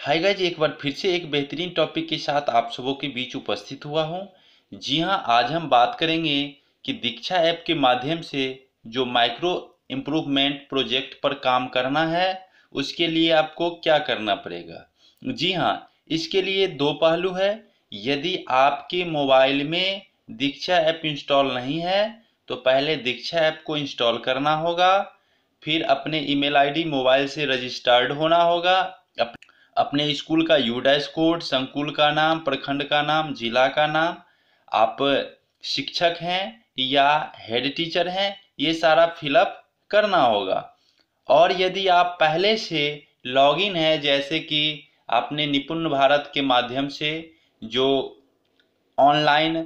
Hi guys, एक बार फिर से एक बेहतरीन टॉपिक के साथ आप सबों के बीच उपस्थित हुआ हूँ। जी हाँ, आज हम बात करेंगे कि दीक्षा ऐप के माध्यम से जो माइक्रो इम्प्रूवमेंट प्रोजेक्ट पर काम करना है उसके लिए आपको क्या करना पड़ेगा। जी हाँ, इसके लिए दो पहलू है। यदि आपके मोबाइल में दीक्षा ऐप इंस्टॉल नहीं है तो पहले दीक्षा ऐप को इंस्टॉल करना होगा, फिर अपने ईमेल आईडी मोबाइल से रजिस्टर्ड होना होगा। अपने स्कूल का यूडैश कोड, संकुल का नाम, प्रखंड का नाम, जिला का नाम, आप शिक्षक हैं या हेड टीचर हैं, ये सारा फिलअप करना होगा। और यदि आप पहले से लॉगिन है, जैसे कि आपने निपुण भारत के माध्यम से जो ऑनलाइन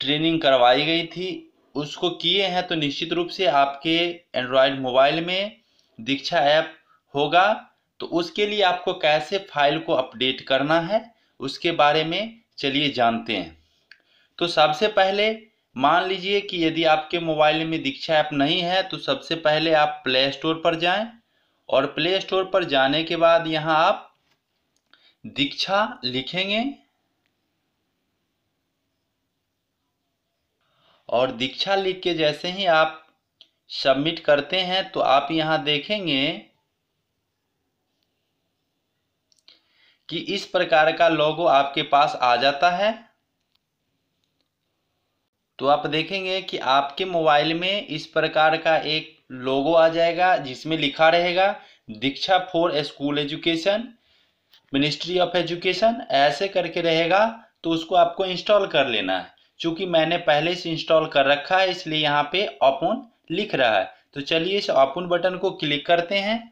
ट्रेनिंग करवाई गई थी उसको किए हैं, तो निश्चित रूप से आपके एंड्रॉयड मोबाइल में दीक्षा ऐप होगा। तो उसके लिए आपको कैसे फाइल को अपडेट करना है उसके बारे में चलिए जानते हैं। तो सबसे पहले मान लीजिए कि यदि आपके मोबाइल में दीक्षा ऐप नहीं है तो सबसे पहले आप प्ले स्टोर पर जाएं और प्ले स्टोर पर जाने के बाद यहाँ आप दीक्षा लिखेंगे और दीक्षा लिख के जैसे ही आप सबमिट करते हैं तो आप यहाँ देखेंगे कि इस प्रकार का लोगो आपके पास आ जाता है। तो आप देखेंगे कि आपके मोबाइल में इस प्रकार का एक लोगो आ जाएगा जिसमें लिखा रहेगा Diksha for school education, ministry of education, ऐसे करके रहेगा। तो उसको आपको इंस्टॉल कर लेना है। चूंकि मैंने पहले से इंस्टॉल कर रखा है इसलिए यहाँ पे ओपन लिख रहा है। तो चलिए इस ओपन बटन को क्लिक करते हैं।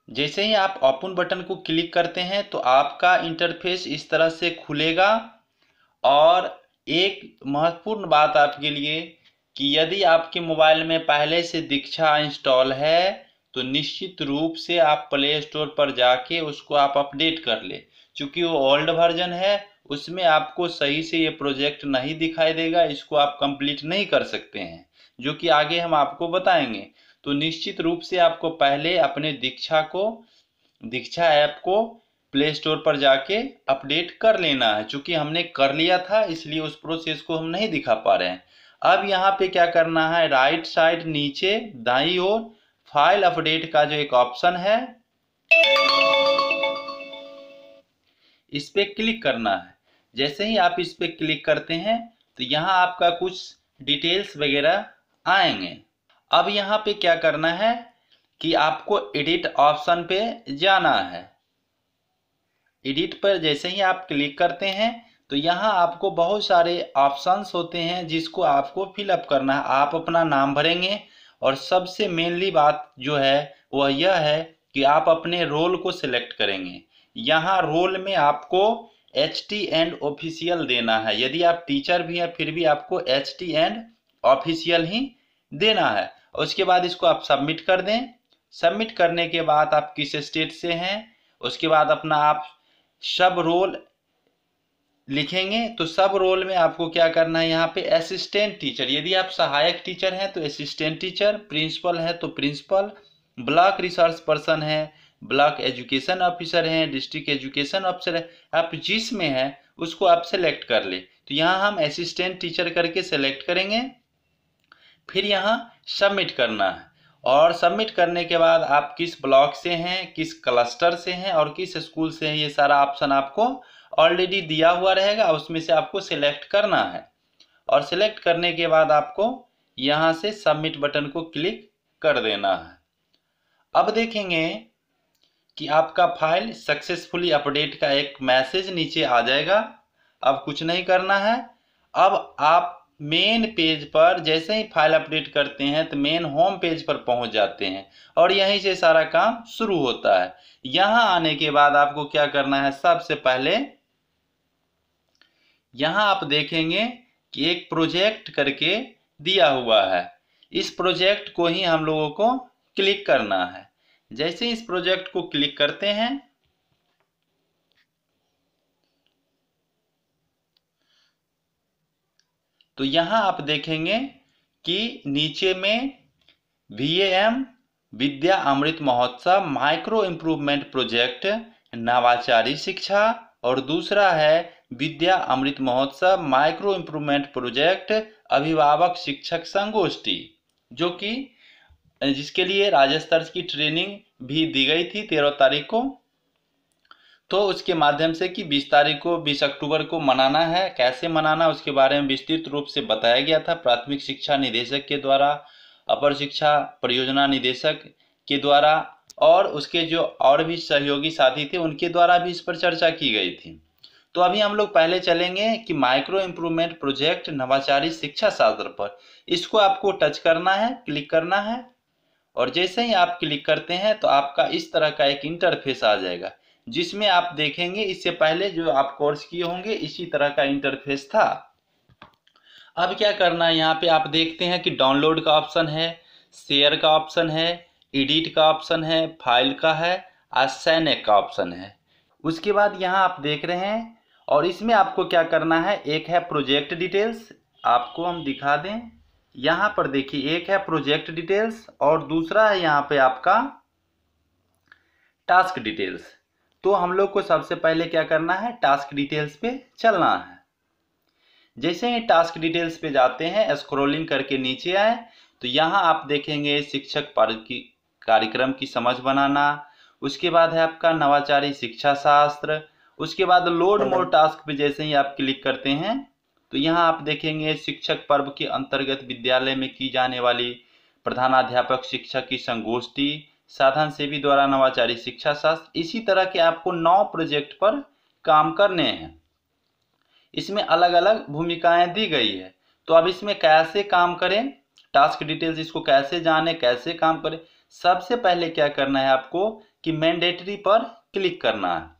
जैसे ही आप ओपन बटन को क्लिक करते हैं तो आपका इंटरफेस इस तरह से खुलेगा। और एक महत्वपूर्ण बात आपके लिए कि यदि आपके मोबाइल में पहले से दीक्षा इंस्टॉल है तो निश्चित रूप से आप प्ले स्टोर पर जाके उसको आप अपडेट कर ले। चूंकि वो ओल्ड वर्जन है उसमें आपको सही से ये प्रोजेक्ट नहीं दिखाई देगा, इसको आप कंप्लीट नहीं कर सकते हैं, जो कि आगे हम आपको बताएंगे। तो निश्चित रूप से आपको पहले अपने दीक्षा ऐप को प्ले स्टोर पर जाके अपडेट कर लेना है। चूंकि हमने कर लिया था इसलिए उस प्रोसेस को हम नहीं दिखा पा रहे हैं। अब यहाँ पे क्या करना है, राइट साइड नीचे दाईं ओर फाइल अपडेट का जो एक ऑप्शन है इस पे क्लिक करना है। जैसे ही आप इस पे क्लिक करते हैं तो यहाँ आपका कुछ डिटेल्स वगैरह आएंगे। अब यहाँ पे क्या करना है कि आपको एडिट ऑप्शन पे जाना है। एडिट पर जैसे ही आप क्लिक करते हैं तो यहाँ आपको बहुत सारे ऑप्शंस होते हैं जिसको आपको फिलअप करना है। आप अपना नाम भरेंगे और सबसे मेनली बात जो है वह यह है कि आप अपने रोल को सिलेक्ट करेंगे। यहाँ रोल में आपको HT एंड ऑफिशियल देना है। यदि आप टीचर भी हैं फिर भी आपको HT एंड ऑफिशियल ही देना है। और उसके बाद इसको आप सबमिट कर दें। सबमिट करने के बाद आप किस स्टेट से हैं उसके बाद अपना आप सब रोल लिखेंगे। तो सब रोल में आपको क्या करना है, यहाँ पे असिस्टेंट टीचर, यदि आप सहायक टीचर हैं तो असिस्टेंट टीचर, प्रिंसिपल है तो प्रिंसिपल, ब्लॉक रिसोर्स पर्सन है, ब्लॉक एजुकेशन ऑफिसर हैं, डिस्ट्रिक्ट एजुकेशन ऑफिसर है, आप जिसमें है उसको आप सेलेक्ट कर ले। तो यहाँ हम असिस्टेंट टीचर करके सेलेक्ट करेंगे, फिर यहाँ सबमिट करना है। और सबमिट करने के बाद आप किस ब्लॉक से हैं, किस क्लस्टर से हैं और किस स्कूल से हैं, ये सारा ऑप्शन आपको ऑलरेडी दिया हुआ रहेगा, उसमें से आपको सिलेक्ट करना है। और सिलेक्ट करने के बाद आपको यहाँ से सबमिट बटन को क्लिक कर देना है। अब देखेंगे कि आपका फाइल सक्सेसफुली अपडेट का एक मैसेज नीचे आ जाएगा। अब कुछ नहीं करना है। अब आप मेन पेज पर जैसे ही फाइल अपडेट करते हैं तो मेन होम पेज पर पहुंच जाते हैं और यहीं से सारा काम शुरू होता है। यहां आने के बाद आपको क्या करना है, सबसे पहले यहां आप देखेंगे कि एक प्रोजेक्ट करके दिया हुआ है। इस प्रोजेक्ट को ही हम लोगों को क्लिक करना है। जैसे इस प्रोजेक्ट को क्लिक करते हैं तो यहाँ आप देखेंगे कि नीचे में VAM विद्या Amrit Mahotsav micro improvement project नवाचारी शिक्षा, और दूसरा है विद्या Amrit Mahotsav micro improvement project अभिभावक शिक्षक संगोष्ठी, जो कि जिसके लिए राज्य स्तर की ट्रेनिंग भी दी गई थी 13 तारीख को। तो उसके माध्यम से कि 20 तारीख को 20 अक्टूबर को मनाना है, कैसे मनाना उसके बारे में विस्तृत रूप से बताया गया था प्राथमिक शिक्षा निदेशक के द्वारा, अपर शिक्षा परियोजना निदेशक के द्वारा, और उसके जो और भी सहयोगी साथी थे उनके द्वारा भी इस पर चर्चा की गई थी। तो अभी हम लोग पहले चलेंगे कि माइक्रो इम्प्रूवमेंट प्रोजेक्ट नवाचारी शिक्षा शास्त्र पर। इसको आपको टच करना है, क्लिक करना है, और जैसे ही आप क्लिक करते हैं तो आपका इस तरह का एक इंटरफेस आ जाएगा, जिसमें आप देखेंगे इससे पहले जो आप कोर्स किए होंगे इसी तरह का इंटरफेस था। अब क्या करना है, यहाँ पे आप देखते हैं कि डाउनलोड का ऑप्शन है, शेयर का ऑप्शन है, एडिट का ऑप्शन है, फाइल का है, असाइन का ऑप्शन है। उसके बाद यहाँ आप देख रहे हैं, और इसमें आपको क्या करना है, एक है प्रोजेक्ट डिटेल्स, आपको हम दिखा दें, यहाँ पर देखिए एक है प्रोजेक्ट डिटेल्स और दूसरा है यहाँ पे आपका टास्क डिटेल्स। तो हम लोग को सबसे पहले क्या करना है, टास्क डिटेल्स पे चलना है। जैसे ही टास्क डिटेल्स पे जाते हैं, स्क्रॉलिंग करके नीचे आए तो यहाँ आप देखेंगे शिक्षक कार्यक्रम की समझ बनाना, उसके बाद है आपका नवाचारी शिक्षा शास्त्र, उसके बाद लोड मोर टास्क पे जैसे ही आप क्लिक करते हैं तो यहाँ आप देखेंगे शिक्षक पर्व के अंतर्गत विद्यालय में की जाने वाली प्रधानाध्यापक शिक्षक की संगोष्ठी, साधन सेवी द्वारा नवाचारी शिक्षा शास्त्र। इसी तरह के आपको 9 प्रोजेक्ट पर काम करने हैं। इसमें अलग अलग भूमिकाएं दी गई है। तो अब इसमें कैसे काम करें, टास्क डिटेल्स इसको कैसे जाने, कैसे काम करें। सबसे पहले क्या करना है आपको कि मैंडेटरी पर क्लिक करना है,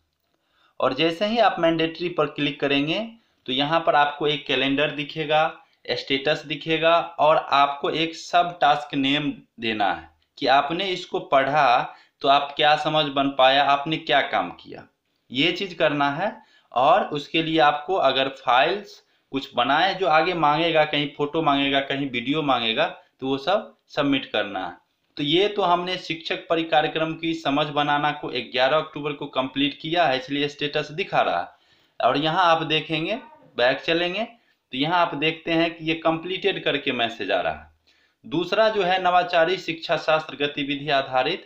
और जैसे ही आप मैंडेटरी पर क्लिक करेंगे तो यहाँ पर आपको एक कैलेंडर दिखेगा, स्टेटस दिखेगा, और आपको एक सब टास्क नेम देना है कि आपने इसको पढ़ा तो आप क्या समझ बन पाया, आपने क्या काम किया, ये चीज करना है। और उसके लिए आपको अगर फाइल्स कुछ बनाए जो आगे मांगेगा, कहीं फोटो मांगेगा, कहीं वीडियो मांगेगा, तो वो सब सबमिट करना है। तो ये तो हमने शिक्षक परिकार्यक्रम की समझ बनाना को 11 अक्टूबर को कंप्लीट किया है, इसलिए स्टेटस दिखा रहा है। और यहाँ आप देखेंगे, बैक चलेंगे तो यहाँ आप देखते हैं कि ये कंप्लीटेड करके मैसेज आ रहा है। दूसरा जो है नवाचारी शिक्षा शास्त्र गतिविधि आधारित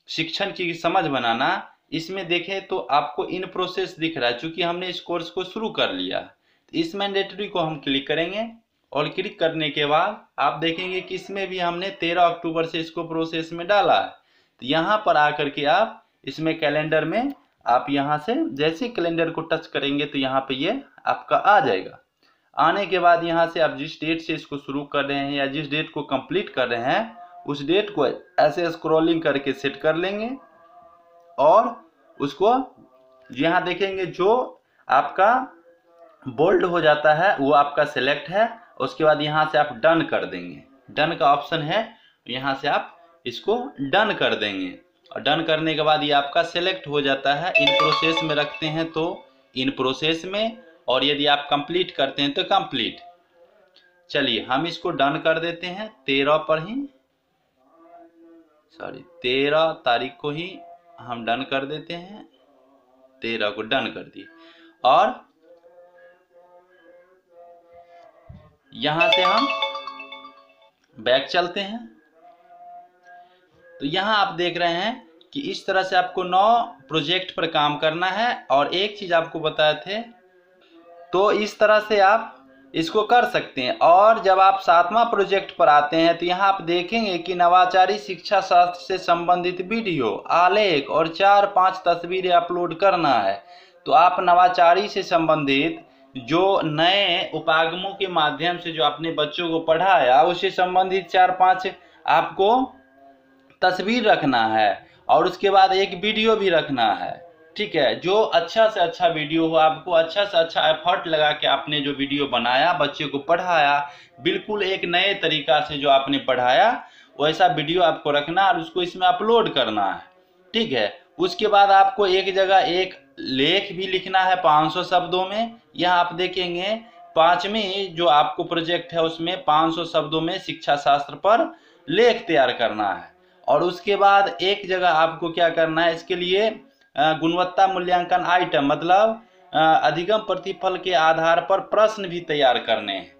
शिक्षण की समझ बनाना, इसमें देखें तो आपको इन प्रोसेस दिख रहा है, चूंकि हमने इस कोर्स को शुरू कर लिया। तो इस मैंडेटरी को हम क्लिक करेंगे, और क्लिक करने के बाद आप देखेंगे कि इसमें भी हमने 13 अक्टूबर से इसको प्रोसेस में डाला है। तो यहाँ पर आकर के आप इसमें कैलेंडर में आप यहाँ से जैसे कैलेंडर को टच करेंगे तो यहाँ पे ये आपका आ जाएगा। आने के बाद यहाँ से आप जिस डेट से इसको शुरू कर रहे हैं या जिस डेट को कंप्लीट कर रहे हैं उस डेट को ऐसे स्क्रॉलिंग करके सेट कर लेंगे, और उसको यहाँ देखेंगे जो आपका बोल्ड हो जाता है वो आपका सिलेक्ट है। उसके बाद यहाँ से आप डन कर देंगे, डन का ऑप्शन है, यहाँ से आप इसको डन कर देंगे, और डन करने के बाद ये आपका सिलेक्ट हो जाता है। इन प्रोसेस में रखते हैं तो इन प्रोसेस में, और यदि आप कंप्लीट करते हैं तो कंप्लीट। चलिए हम इसको डन कर देते हैं 13 पर ही, 13 तारीख को ही हम डन कर देते हैं, 13 को डन कर दिए। और यहां से हम बैक चलते हैं तो यहां आप देख रहे हैं कि इस तरह से आपको 9 प्रोजेक्ट पर काम करना है। और एक चीज आपको बताए थे, तो इस तरह से आप इसको कर सकते हैं। और जब आप 7वां प्रोजेक्ट पर आते हैं तो यहाँ आप देखेंगे कि नवाचारी शिक्षा शास्त्र से संबंधित वीडियो, आलेख और 4-5 तस्वीरें अपलोड करना है। तो आप नवाचारी से संबंधित जो नए उपागमों के माध्यम से जो अपने बच्चों को पढ़ाया उससे संबंधित 4-5 आपको तस्वीर रखना है, और उसके बाद एक वीडियो भी रखना है। ठीक है, जो अच्छा से अच्छा वीडियो हो, आपको अच्छा से अच्छा एफर्ट लगा के आपने जो वीडियो बनाया, बच्चे को पढ़ाया, बिल्कुल एक नए तरीका से जो आपने पढ़ाया वैसा वीडियो आपको रखना और उसको इसमें अपलोड करना है। ठीक है, उसके बाद आपको एक जगह एक लेख भी लिखना है 500 शब्दों में। यहाँ आप देखेंगे 5वीं जो आपको प्रोजेक्ट है उसमें 500 शब्दों में शिक्षा शास्त्र पर लेख तैयार करना है। और उसके बाद एक जगह आपको क्या करना है, इसके लिए गुणवत्ता मूल्यांकन आइटम मतलब अधिगम प्रतिफल के आधार पर प्रश्न भी तैयार करने हैं।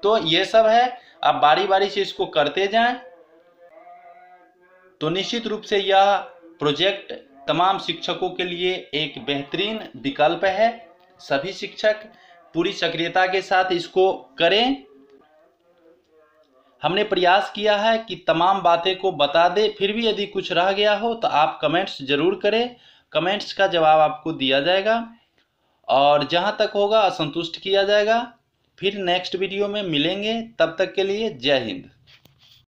तो ये सब है, आप बारी बारी से इसको करते जाएं। तो निश्चित रूप से यह प्रोजेक्ट तमाम शिक्षकों के लिए एक बेहतरीन विकल्प है। सभी शिक्षक पूरी सक्रियता के साथ इसको करें। हमने प्रयास किया है कि तमाम बातें को बता दे, फिर भी यदि कुछ रह गया हो तो आप कमेंट्स जरूर करें, कमेंट्स का जवाब आपको दिया जाएगा और जहां तक होगा असंतुष्ट किया जाएगा। फिर नेक्स्ट वीडियो में मिलेंगे, तब तक के लिए जय हिंद।